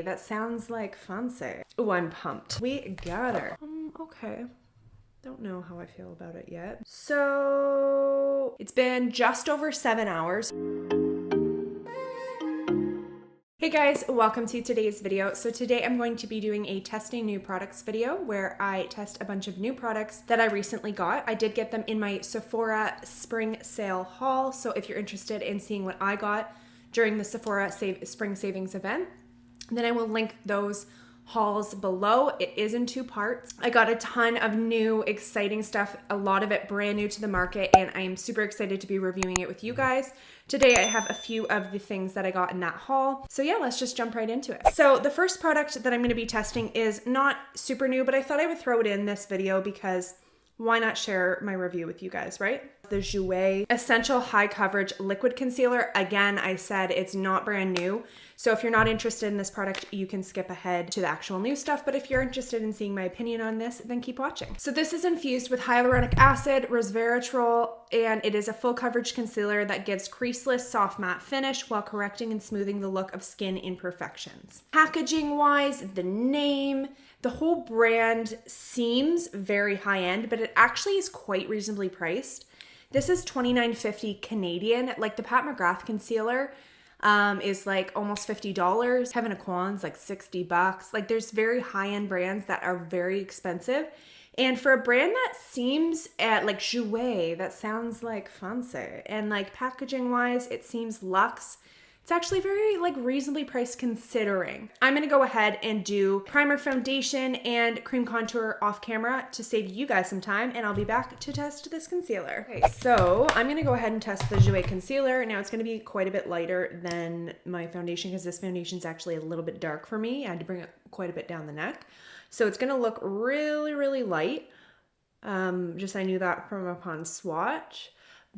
That sounds like fancy. Oh, I'm pumped. We got her. Okay. Don't know how I feel about it yet. So it's been just over 7 hours. Hey guys, welcome to today's video. So today I'm going to be doing a testing new products video where I test a bunch of new products that I recently got. I did get them in my Sephora spring sale haul. So if you're interested in seeing what I got during the Sephora spring savings event, then I will link those hauls below. It is in 2 parts. I got a ton of new exciting stuff, a lot of it brand new to the market, and I am super excited to be reviewing it with you guys. Today I have a few of the things that I got in that haul. So yeah, let's just jump right into it. So the first product that I'm going to be testing is not super new, but I thought I would throw it in this video because why not share my review with you guys, right? The Jouer Essential High Coverage Liquid Concealer. Again, I said it's not brand new. So if you're not interested in this product, you can skip ahead to the actual new stuff. But if you're interested in seeing my opinion on this, then keep watching. So this is infused with hyaluronic acid, resveratrol, and it is a full coverage concealer that gives creaseless, soft matte finish while correcting and smoothing the look of skin imperfections. Packaging wise, the name, the whole brand seems very high end, but it actually is quite reasonably priced. This is $29.50 Canadian. Like the Pat McGrath concealer is like almost $50. Kevin Aquan's like $60. Like there's very high-end brands that are very expensive. And for a brand that seems at like Jouer, that sounds like fancy. And like packaging wise, it seems luxe. It's actually very like reasonably priced considering. I'm gonna go ahead and do primer, foundation, and cream contour off camera to save you guys some time, and I'll be back to test this concealer. Okay, so I'm gonna go ahead and test the Jouer concealer. Now it's gonna be quite a bit lighter than my foundation because this foundation is actually a little bit dark for me. I had to bring it quite a bit down the neck. So it's gonna look really, really light. Just I knew that from upon swatch.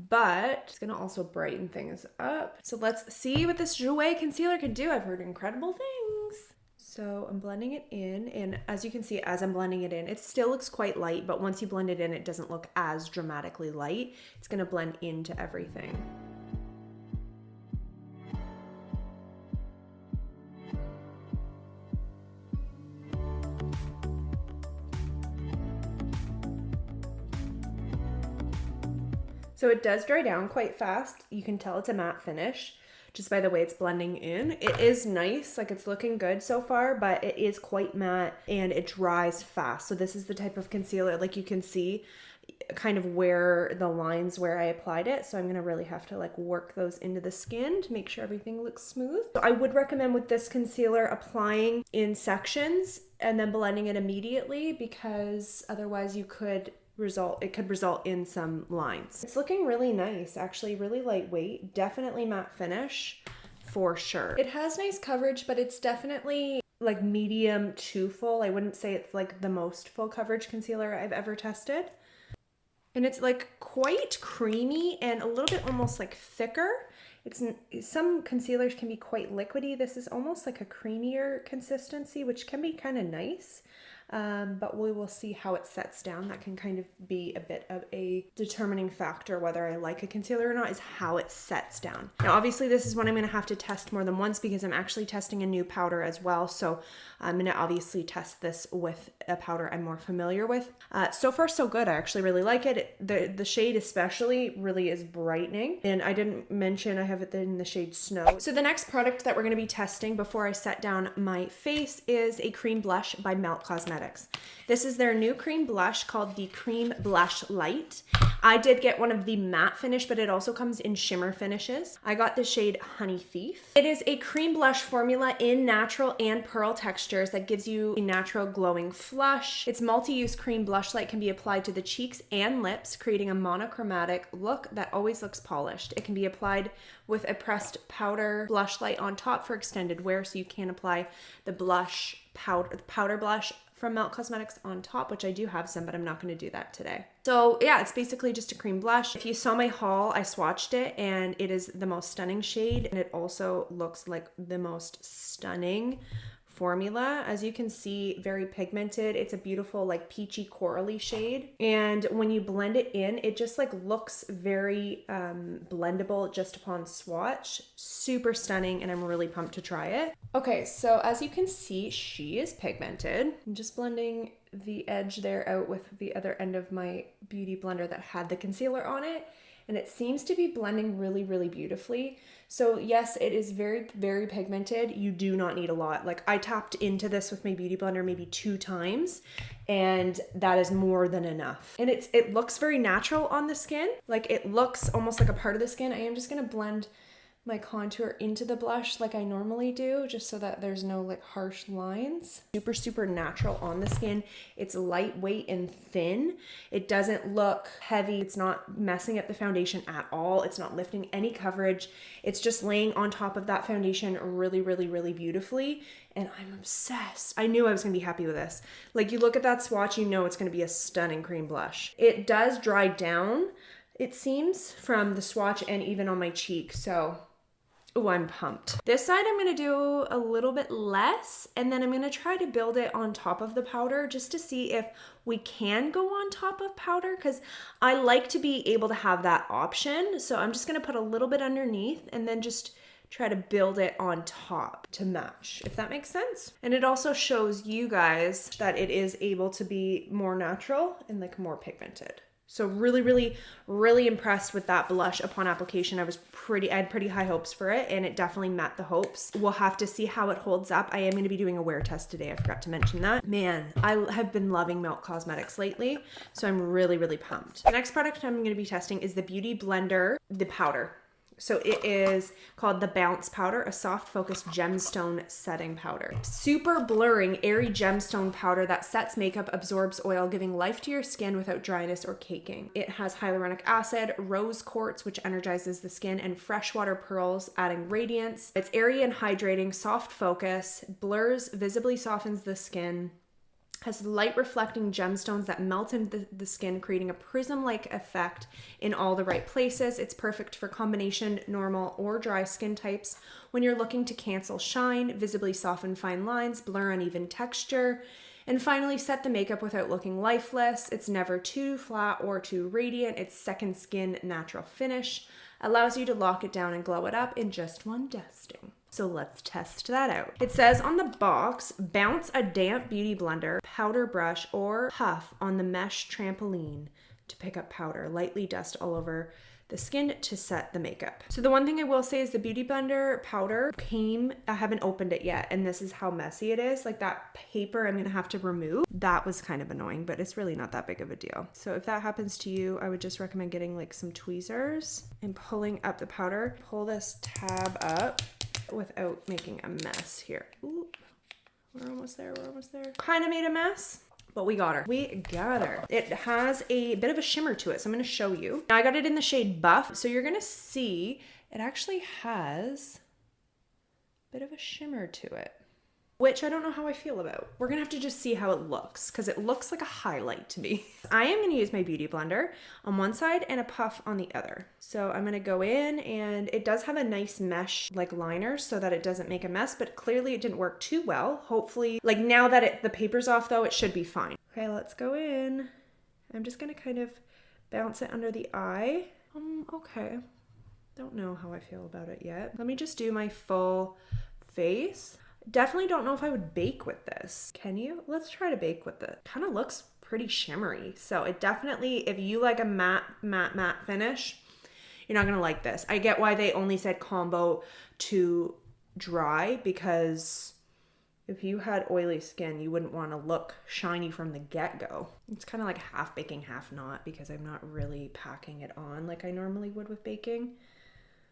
But it's gonna also brighten things up. So let's see what this Jouer concealer could do. I've heard incredible things. So I'm blending it in, and as you can see, as I'm blending it in, it still looks quite light, but once you blend it in, it doesn't look as dramatically light. It's gonna blend into everything. So it does dry down quite fast. You can tell it's a matte finish just by the way it's blending in. It is nice, like it's looking good so far, but it is quite matte and it dries fast. So this is the type of concealer, like you can see kind of where the lines where I applied it. So I'm gonna really have to like work those into the skin to make sure everything looks smooth. So I would recommend with this concealer applying in sections and then blending it immediately because otherwise it could result in some lines. It's looking really nice, actually, really lightweight, definitely matte finish for sure. It has nice coverage, but it's definitely like medium to full. I wouldn't say it's like the most full coverage concealer I've ever tested. And it's like quite creamy and a little bit almost like thicker. Some concealers can be quite liquidy. This is almost like a creamier consistency, which can be kind of nice. But we will see how it sets down. That can kind of be a bit of a determining factor whether I like a concealer or not, is how it sets down. Now, obviously this is one I'm going to have to test more than once because I'm actually testing a new powder as well. So I'm going to obviously test this with a powder I'm more familiar with. So far so good. I actually really like it. The shade especially really is brightening. And I didn't mention I have it in the shade Snow. So the next product that we're going to be testing before I set down my face is a cream blush by Melt Cosmetics. This is their new cream blush called the Cream Blush Light. I did get one of the matte finish, but it also comes in shimmer finishes. I got the shade Honey Thief. It is a cream blush formula in natural and pearl textures that gives you a natural glowing flush. Its multi-use cream blush light can be applied to the cheeks and lips, creating a monochromatic look that always looks polished. It can be applied with a pressed powder blush light on top for extended wear, so you can apply the powder blush from Melt Cosmetics on top, which I do have some, but I'm not going to do that today. So yeah, it's basically just a cream blush. If you saw my haul, I swatched it and it is the most stunning shade, and it also looks like the most stunning formula. As you can see, very pigmented. It's a beautiful like peachy corally shade. And when you blend it in, it just like looks very blendable just upon swatch. Super stunning, and I'm really pumped to try it. Okay, so as you can see, she is pigmented. I'm just blending the edge there out with the other end of my beauty blender that had the concealer on it. And it seems to be blending really, really beautifully. So yes, it is very, very pigmented. You do not need a lot. Like I tapped into this with my beauty blender maybe 2 times, and that is more than enough. And it looks very natural on the skin. Like it looks almost like a part of the skin. I am just gonna blend my contour into the blush like I normally do, just so that there's no like harsh lines. Super, super natural on the skin. It's lightweight and thin. It doesn't look heavy. It's not messing up the foundation at all. It's not lifting any coverage. It's just laying on top of that foundation really, really, really beautifully. And I'm obsessed. I knew I was gonna be happy with this. Like you look at that swatch, you know it's gonna be a stunning cream blush. It does dry down, it seems, from the swatch and even on my cheek. So oh, I'm pumped. This side I'm gonna do a little bit less, and then I'm gonna try to build it on top of the powder just to see if we can go on top of powder, because I like to be able to have that option. So I'm just gonna put a little bit underneath and then just try to build it on top to match, if that makes sense. And it also shows you guys that it is able to be more natural and like more pigmented. So really, really, really impressed with that blush upon application. I had pretty high hopes for it, and it definitely met the hopes. We'll have to see how it holds up. I am going to be doing a wear test today. I forgot to mention that. Man, I have been loving Milk Cosmetics lately, so I'm really, really pumped. The next product I'm going to be testing is the Beauty Blender, the powder. So it is called the Bounce Powder, a soft focused gemstone setting powder. Super blurring, airy gemstone powder that sets makeup, absorbs oil, giving life to your skin without dryness or caking. It has hyaluronic acid, rose quartz, which energizes the skin, and freshwater pearls, adding radiance. It's airy and hydrating, soft focus, blurs, visibly softens the skin. Has light reflecting gemstones that melt into the skin, creating a prism-like effect in all the right places. It's perfect for combination, normal, or dry skin types when you're looking to cancel shine, visibly soften fine lines, blur uneven texture, and finally set the makeup without looking lifeless. It's never too flat or too radiant. It's second skin natural finish. Allows you to lock it down and glow it up in just one dusting. So let's test that out. It says on the box, bounce a damp beauty blender, powder brush, or puff on the mesh trampoline to pick up powder. Lightly dust all over the skin to set the makeup. So the one thing I will say is the Beauty Blender powder I haven't opened it yet, and this is how messy it is. Like that paper I'm gonna have to remove. That was kind of annoying, but it's really not that big of a deal. So if that happens to you, I would just recommend getting like some tweezers and pulling up the powder. Pull this tab up without making a mess here. Ooh, we're almost there, Kind of made a mess, but we got her. It has a bit of a shimmer to it, so I'm gonna show you. Now I got it in the shade Buff, so you're gonna see it actually has a bit of a shimmer to it, which I don't know how I feel about. We're gonna have to just see how it looks, because it looks like a highlight to me. I am gonna use my Beauty Blender on one side and a puff on the other. So I'm gonna go in, and it does have a nice mesh like liner so that it doesn't make a mess, but clearly it didn't work too well. Hopefully, like now that the paper's off though, it should be fine. Okay, let's go in. I'm just gonna kind of bounce it under the eye. Okay. Don't know how I feel about it yet. Let me just do my full face. Definitely don't know if I would bake with this. Can you? Let's try to bake with it. Kind of looks pretty shimmery. So it definitely, if you like a matte finish, you're not gonna like this. I get why they only said combo to dry, because if you had oily skin, you wouldn't want to look shiny from the get-go. It's kind of like half baking, half not, because I'm not really packing it on like I normally would with baking.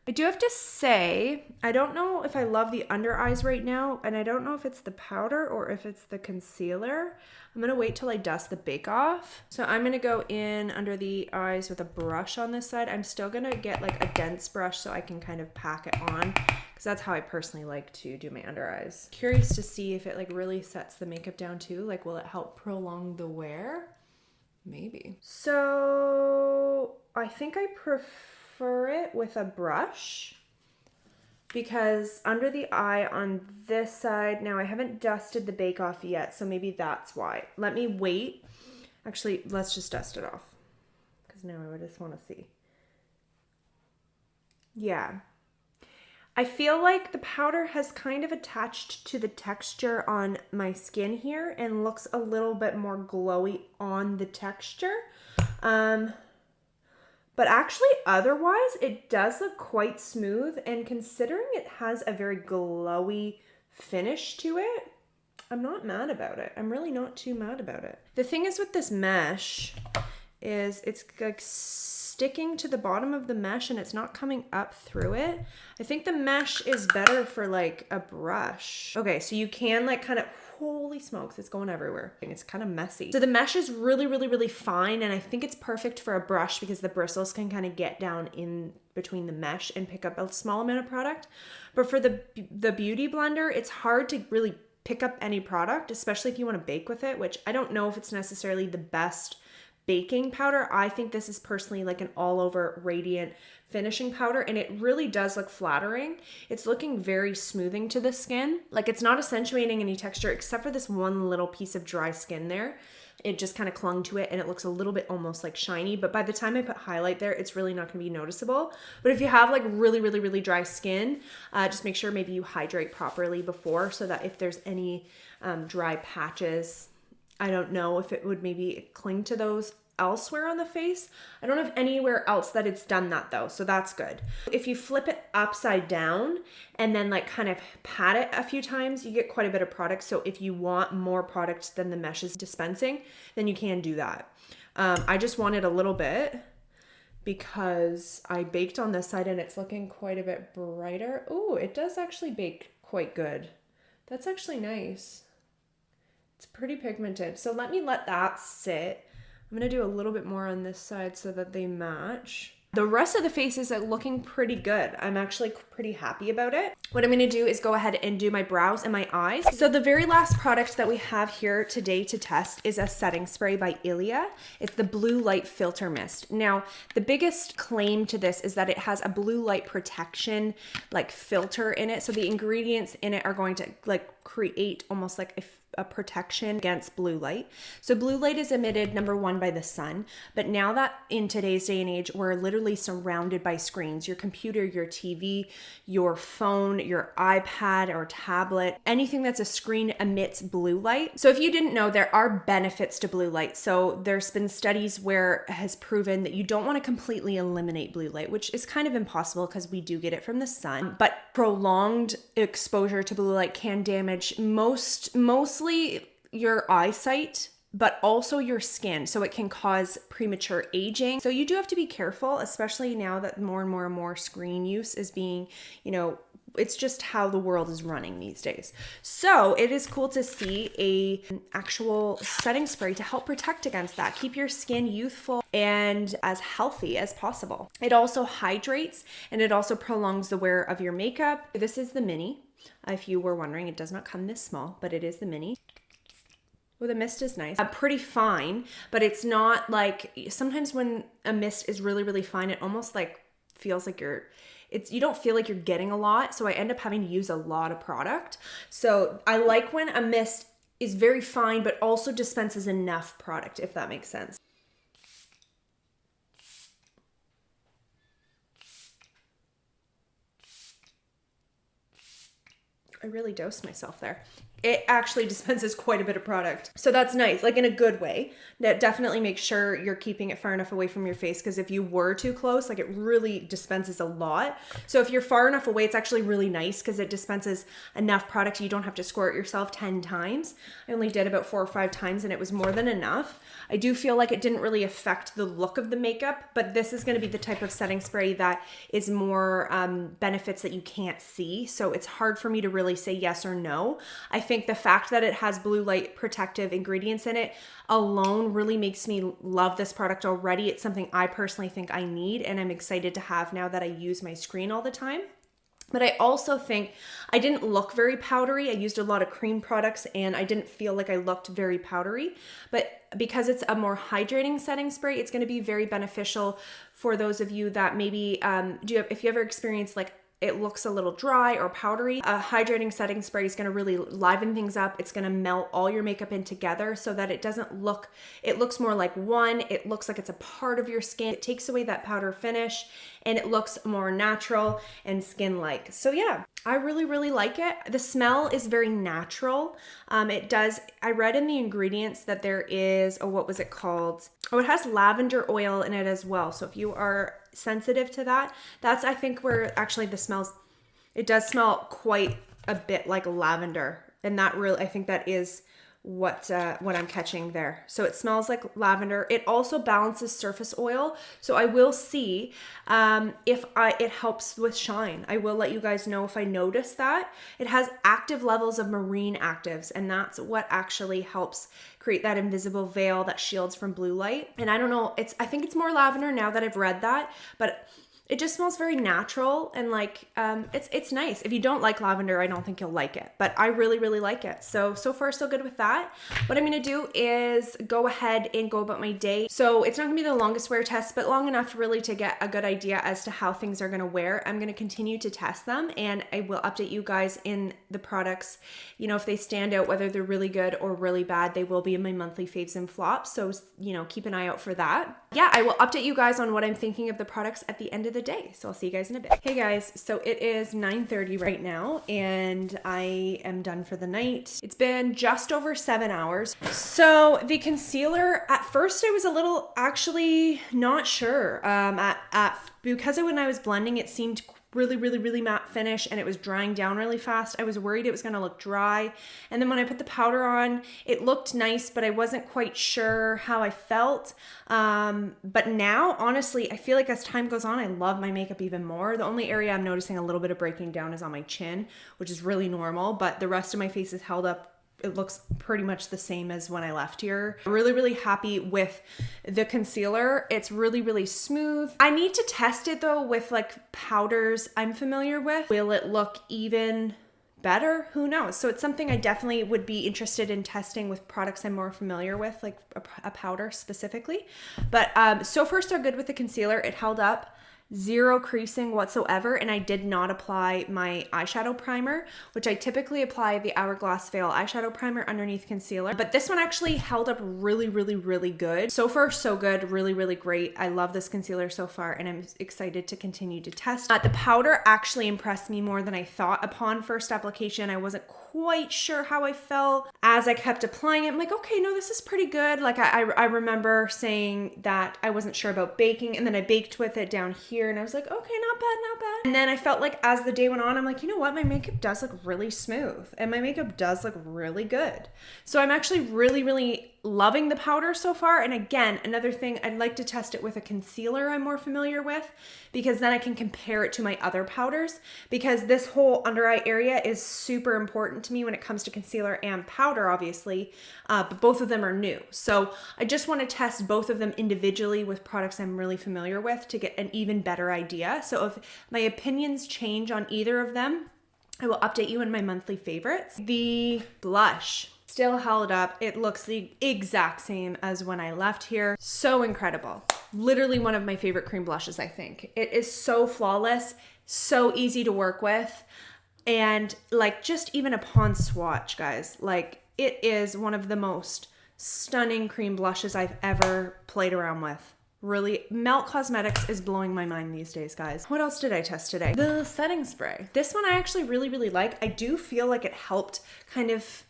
I do have to say, I don't know if I love the under eyes right now, and I don't know if it's the powder or if it's the concealer. I'm gonna wait till I dust the bake off. So I'm gonna go in under the eyes with a brush on this side. I'm still gonna get like a dense brush so I can kind of pack it on, because that's how I personally like to do my under eyes. Curious to see if it like really sets the makeup down too. Like, will it help prolong the wear? Maybe. So I think I prefer it with a brush. because under the eye on this side, now I haven't dusted the bake off yet, so maybe that's why. Let me wait. Actually, let's just dust it off because now I just want to see. Yeah. I feel like the powder has kind of attached to the texture on my skin here and looks a little bit more glowy on the texture. But actually otherwise it does look quite smooth, and considering it has a very glowy finish to it, I'm not mad about it. I'm really not too mad about it. The thing is with this mesh is it's like sticking to the bottom of the mesh and it's not coming up through it. I think the mesh is better for like a brush. Okay, so you can like kind of, holy smokes, it's going everywhere. It's kind of messy. So the mesh is really, really, really fine, and I think it's perfect for a brush because the bristles can kind of get down in between the mesh and pick up a small amount of product. But for the beauty blender, it's hard to really pick up any product, especially if you want to bake with it, which I don't know if it's necessarily the best baking powder. I think this is personally like an all over radiant finishing powder, and it really does look flattering. It's looking very smoothing to the skin. Like it's not accentuating any texture except for this one little piece of dry skin there. It just kind of clung to it and it looks a little bit almost like shiny, but by the time I put highlight there, it's really not going to be noticeable. But if you have like really, really, really dry skin, just make sure maybe you hydrate properly before, so that if there's any dry patches, I don't know if it would maybe cling to those elsewhere on the face. I don't have anywhere else that it's done that though, so that's good. If you flip it upside down and then like kind of pat it a few times, you get quite a bit of product. So if you want more product than the mesh is dispensing, then you can do that. I just wanted a little bit because I baked on this side and it's looking quite a bit brighter. Oh, it does actually bake quite good. That's actually nice. It's pretty pigmented. So let that sit. I'm going to do a little bit more on this side so that they match. The rest of the face is looking pretty good. I'm actually pretty happy about it. What I'm going to do is go ahead and do my brows and my eyes. So the very last product that we have here today to test is a setting spray by Ilia. It's the blue light filter mist. Now, the biggest claim to this is that it has a blue light protection like filter in it. So the ingredients in it are going to like create almost like a protection against blue light. So blue light is emitted, number one, by the sun. But now that in today's day and age, we're literally surrounded by screens, your computer, your TV, your phone, your iPad or tablet, anything that's a screen emits blue light. So if you didn't know, there are benefits to blue light. So there's been studies where it has proven that you don't want to completely eliminate blue light, which is kind of impossible because we do get it from the sun. But prolonged exposure to blue light can damage mostly your eyesight, but also your skin. So it can cause premature aging. So you do have to be careful, especially now that more and more and more screen use is being, it's just how the world is running these days. So it is cool to see an actual setting spray to help protect against that. Keep your skin youthful and as healthy as possible. It also hydrates and it also prolongs the wear of your makeup. This is the mini. If you were wondering, it does not come this small, but it is the mini. Well, the mist is nice. Pretty fine, but it's not like, sometimes when a mist is really, really fine, it almost like feels like you don't feel like you're getting a lot. So I end up having to use a lot of product. So I like when a mist is very fine, but also dispenses enough product, if that makes sense. I really dosed myself there. It actually dispenses quite a bit of product. So that's nice, like in a good way. That definitely makes sure you're keeping it far enough away from your face, because if you were too close, like it really dispenses a lot. So if you're far enough away, it's actually really nice because it dispenses enough product. You don't have to squirt yourself 10 times. I only did about 4 or 5 times and it was more than enough. I do feel like it didn't really affect the look of the makeup, but this is going to be the type of setting spray that is more benefits that you can't see. So it's hard for me to really say yes or no. I think the fact that it has blue light protective ingredients in it alone really makes me love this product already. It's something I personally think I need and I'm excited to have now that I use my screen all the time. But I also think I didn't look very powdery. I used a lot of cream products and I didn't feel like I looked very powdery. But because it's a more hydrating setting spray, it's going to be very beneficial for those of you that maybe, if you ever experience like it looks a little dry or powdery. A hydrating setting spray is gonna really liven things up. It's gonna melt all your makeup in together so that it doesn't look, it looks more like one. It looks like it's a part of your skin. It takes away that powder finish and it looks more natural and skin-like. So yeah, I really, really like it. The smell is very natural. I read in the ingredients that there is, what was it called? Oh, it has lavender oil in it as well. So if you are sensitive to that, that's, I think, where actually it does smell quite a bit like lavender. And that really, I think that is what I'm catching there. So it smells like lavender. It also balances surface oil. So I will see if it helps with shine. I will let you guys know if I notice that. It has active levels of marine actives, and that's what actually helps create that invisible veil that shields from blue light. And I don't know, I think it's more lavender now that I've read that, but it just smells very natural and like, it's nice. If you don't like lavender, I don't think you'll like it, but I really, really like it. So far so good with that. What I'm gonna do is go ahead and go about my day. So it's not gonna be the longest wear test, but long enough really to get a good idea as to how things are gonna wear. I'm gonna continue to test them and I will update you guys in the products. You know, if they stand out, whether they're really good or really bad, they will be in my monthly faves and flops. So, you know, keep an eye out for that. Yeah, I will update you guys on what I'm thinking of the products at the end of the day. So I'll see you guys in a bit. Hey guys, so it is 9:30 right now and I am done for the night. It's been just over 7 hours. So the concealer, at first I was a little actually not sure. Because when I was blending, it seemed really matte finish and it was drying down really fast. I was worried it was gonna look dry. And then when I put the powder on, it looked nice, but I wasn't quite sure how I felt. But now, honestly, I feel like as time goes on, I love my makeup even more. The only area I'm noticing a little bit of breaking down is on my chin, which is really normal, but the rest of my face is held up. It looks pretty much the same as when I left here. I'm really happy with the concealer. It's really smooth. I need to test it though with like powders I'm familiar with. Will it look even better? Who knows? So it's something I definitely would be interested in testing with products I'm more familiar with, like a powder specifically. But so far so good with the concealer. It held up. Zero creasing whatsoever, and I did not apply my eyeshadow primer, which I typically apply the Hourglass Veil eyeshadow primer underneath concealer, but this one actually held up really good. So far so good, really great. I love this concealer so far and I'm excited to continue to test. The powder actually impressed me more than I thought upon first application. I wasn't quite sure how I felt. As I kept applying it, I'm like, okay, no, this is pretty good. Like I remember saying that I wasn't sure about baking, and then I baked with it down here and I was like, okay, not bad. And then I felt like as the day went on, I'm like, you know what? My makeup does look really smooth and my makeup does look really good. So I'm actually really loving the powder so far. And again, another thing, I'd like to test it with a concealer I'm more familiar with, because then I can compare it to my other powders, because this whole under eye area is super important to me when it comes to concealer and powder, obviously, but both of them are new. So I just want to test both of them individually with products I'm really familiar with to get an even better idea. So if my opinions change on either of them, I will update you in my monthly favorites. The blush still held up. It looks the exact same as when I left here. So incredible. Literally one of my favorite cream blushes, I think. It is so flawless, so easy to work with. And like just even upon swatch, guys, like it is one of the most stunning cream blushes I've ever played around with. Really, Melt Cosmetics is blowing my mind these days, guys. What else did I test today? The setting spray. This one I actually really like. I do feel like it helped kind of,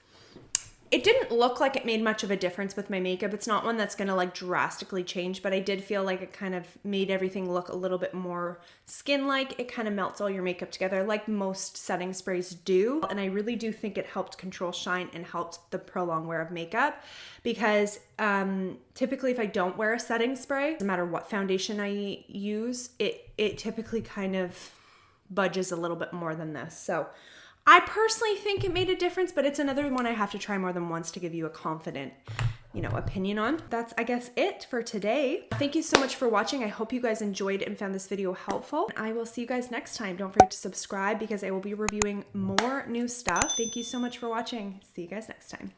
it didn't look like it made much of a difference with my makeup. It's not one that's gonna like drastically change, but I did feel like it kind of made everything look a little bit more skin-like. It kind of melts all your makeup together like most setting sprays do. And I really do think it helped control shine and helped the prolonged wear of makeup, because typically if I don't wear a setting spray, no matter what foundation I use, it typically kind of budges a little bit more than this. So I personally think it made a difference, but it's another one I have to try more than once to give you a confident, you know, opinion on. That's, I guess, it for today. Thank you so much for watching. I hope you guys enjoyed and found this video helpful. I will see you guys next time. Don't forget to subscribe because I will be reviewing more new stuff. Thank you so much for watching. See you guys next time.